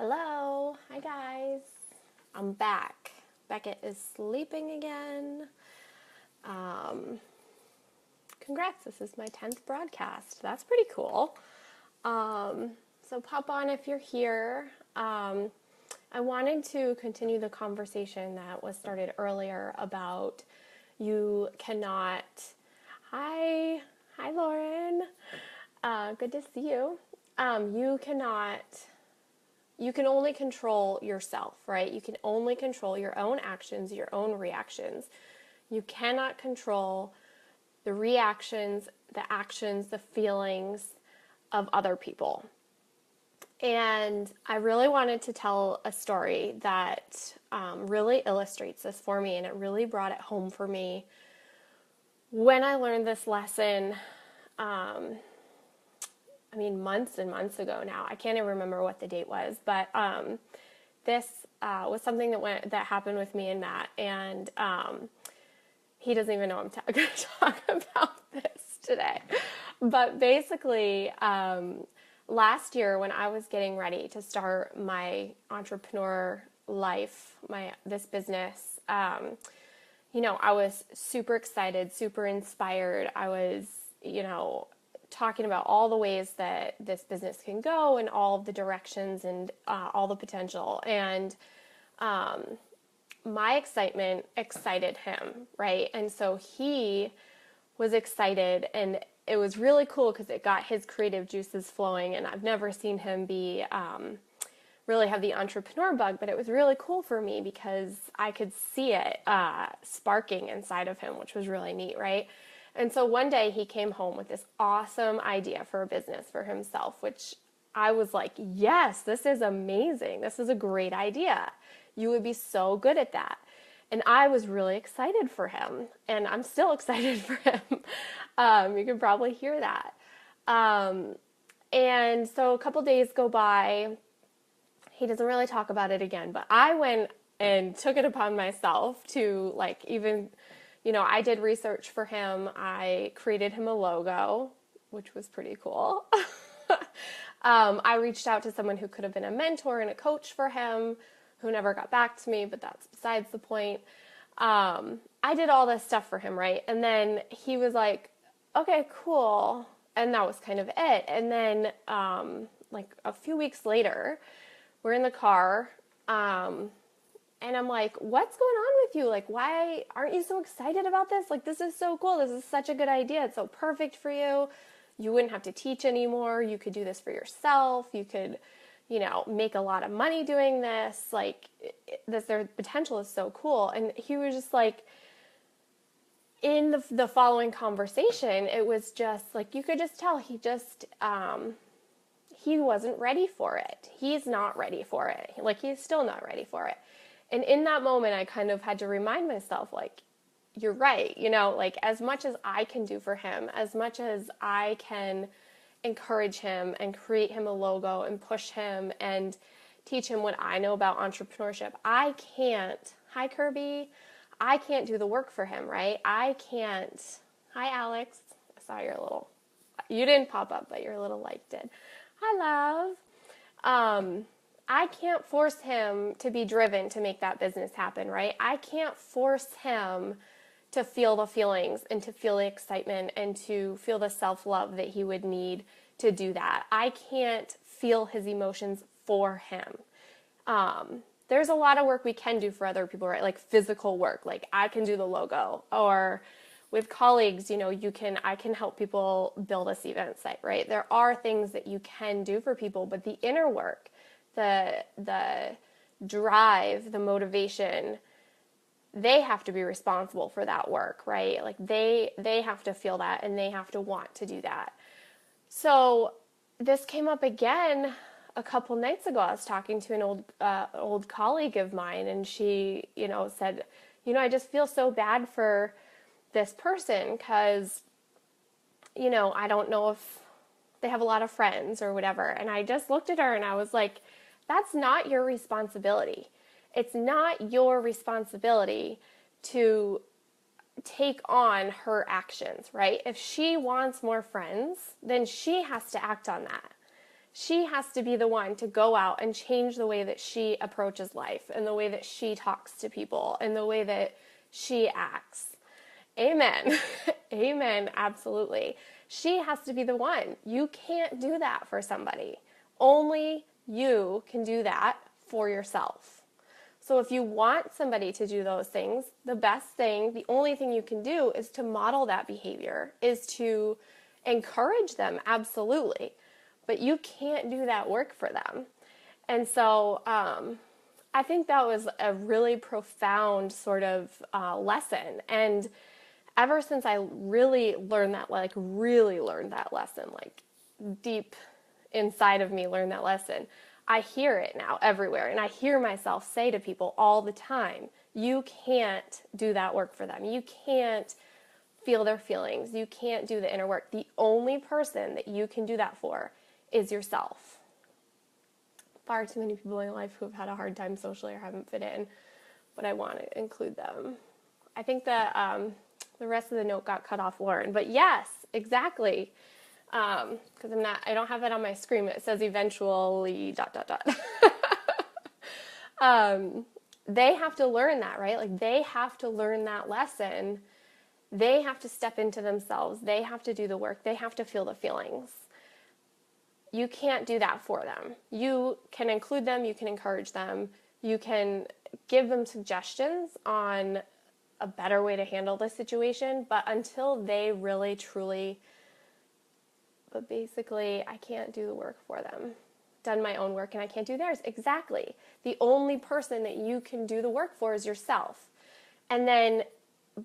Hello, hi guys. I'm back. Beckett is sleeping again. Um, Congrats, this is my 10th broadcast. That's pretty cool. So pop on if you're here. I wanted to continue the conversation that was started earlier about you cannot. Hi Lauren. Good to see you. You cannot. You can only control yourself, right? You can only control your own actions, your own reactions. You cannot control the reactions, the actions, the feelings of other people. And I really wanted to tell a story that really illustrates this for me, and it really brought it home for me when I learned this lesson. Months and months ago now. I can't even remember what the date was, but this was something that happened with me and Matt, and he doesn't even know I'm going to talk about this today. But basically, last year when I was getting ready to start my entrepreneur life, this business, I was super excited, super inspired. I was, talking about all the ways that this business can go and all of the directions and all the potential. And my excitement excited him, right? And so he was excited, and it was really cool because it got his creative juices flowing. And I've never seen him be really have the entrepreneur bug, but it was really cool for me because I could see it sparking inside of him, which was really neat, right? And so one day he came home with this awesome idea for a business for himself, which I was like, yes, this is amazing. This is a great idea. You would be so good at that. And I was really excited for him, and I'm still excited for him. You can probably hear that. And so a couple days go by. He doesn't really talk about it again, but I went and took it upon myself to I did research for him. I created him a logo, which was pretty cool. I reached out to someone who could have been a mentor and a coach for him, who never got back to me, but that's besides the point. I did all this stuff for him, right? And then he was like, okay, cool. And that was kind of it. And then a few weeks later, we're in the car, and I'm like, what's going on with you? Like, why aren't you so excited about this? Like, this is so cool. This is such a good idea. It's so perfect for you. You wouldn't have to teach anymore. You could do this for yourself. You could, make a lot of money doing this. Like, their potential is so cool. And he was just like, in the following conversation, it was just like, you could just tell he wasn't ready for it. He's not ready for it. Like, he's still not ready for it. And in that moment, I kind of had to remind myself, like, you're right. As much as I can do for him, as much as I can encourage him and create him a logo and push him and teach him what I know about entrepreneurship, I can't. Hi, Kirby. I can't do the work for him, right? I can't. Hi, Alex. I saw you didn't pop up, but your little light did. Hi, love. I can't force him to be driven to make that business happen, right? I can't force him to feel the feelings and to feel the excitement and to feel the self-love that he would need to do that. I can't feel his emotions for him. There's a lot of work we can do for other people, right? Like physical work, like I can do the logo, or with colleagues, I can help people build a event site, right? There are things that you can do for people, but the inner work, the drive, the motivation, they have to be responsible for that work, right? Like they have to feel that, and they have to want to do that. So this came up again a couple nights ago. I was talking to an old colleague of mine, and she, said, I just feel so bad for this person because, I don't know if they have a lot of friends or whatever. And I just looked at her and I was like, that's not your responsibility. It's not your responsibility to take on her actions, right? If she wants more friends, then she has to act on that. She has to be the one to go out and change the way that she approaches life and the way that she talks to people and the way that she acts. Amen. Amen. Absolutely. She has to be the one. You can't do that for somebody. Only you can do that for yourself. So if you want somebody to do those things, the best thing, the only thing you can do is to model that behavior, is to encourage them, absolutely. But you can't do that work for them. And so I think that was a really profound sort of lesson. And ever since I really learned that lesson, like deep inside of me learned that lesson, I hear it now everywhere. And I hear myself say to people all the time, you can't do that work for them. You can't feel their feelings. You can't do the inner work. The only person that you can do that for is yourself. Far too many people in my life who have had a hard time socially or haven't fit in, but I want to include them. I think that the rest of the note got cut off, Lauren. But yes, exactly. Because I don't have it on my screen. It says eventually ... They have to learn that, right? Like they have to learn that lesson. They have to step into themselves. They have to do the work. They have to feel the feelings. You can't do that for them. You can include them. You can encourage them. You can give them suggestions on a better way to handle the situation. But until they really, truly, but basically, I can't do the work for them. Done my own work and I can't do theirs. Exactly. The only person that you can do the work for is yourself. And then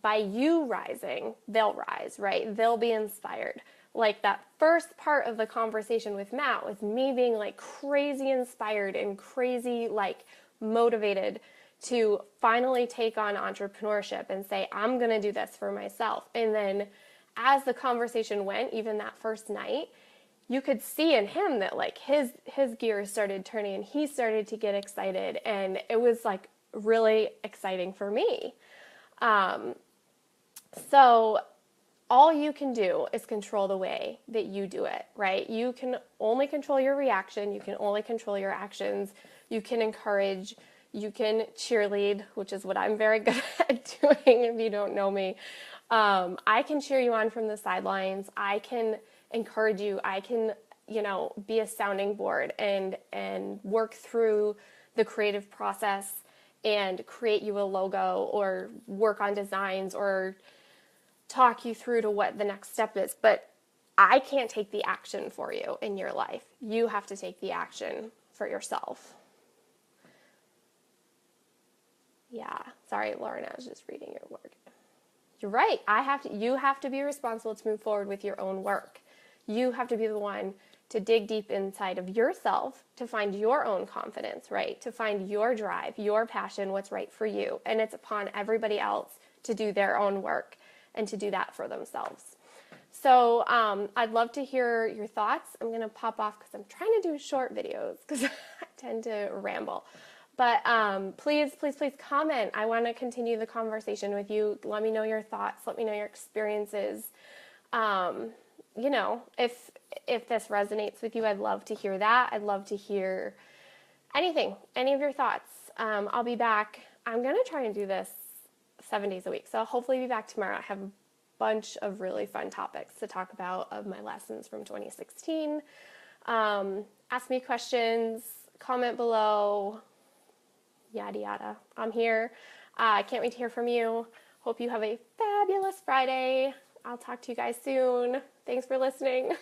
by you rising, they'll rise, right? They'll be inspired. Like that first part of the conversation with Matt was me being like crazy inspired and crazy like motivated to finally take on entrepreneurship and say, I'm going to do this for myself. And then as the conversation went, even that first night, you could see in him that like his gears started turning and he started to get excited. And it was like really exciting for me. So all you can do is control the way that you do it, right? You can only control your reaction. You can only control your actions. You can encourage, you can cheerlead, which is what I'm very good at doing if you don't know me. I can cheer you on from the sidelines. I can encourage you. I can, be a sounding board and work through the creative process and create you a logo or work on designs or talk you through to what the next step is. But I can't take the action for you in your life. You have to take the action for yourself. Yeah. Sorry, Lauren, I was just reading your word. You're right. You have to be responsible to move forward with your own work. You have to be the one to dig deep inside of yourself to find your own confidence, right? To find your drive, your passion, what's right for you. And it's upon everybody else to do their own work and to do that for themselves. So I'd love to hear your thoughts. I'm going to pop off because I'm trying to do short videos because I tend to ramble. But please comment. I want to continue the conversation with you. Let me know your thoughts. Let me know your experiences. If this resonates with you, I'd love to hear that. I'd love to hear anything, any of your thoughts. I'll be back. I'm going to try and do this 7 days a week. So I'll hopefully be back tomorrow. I have a bunch of really fun topics to talk about of my lessons from 2016. Ask me questions, comment below, yada, yada. I'm here. I can't wait to hear from you. Hope you have a fabulous Friday. I'll talk to you guys soon. Thanks for listening.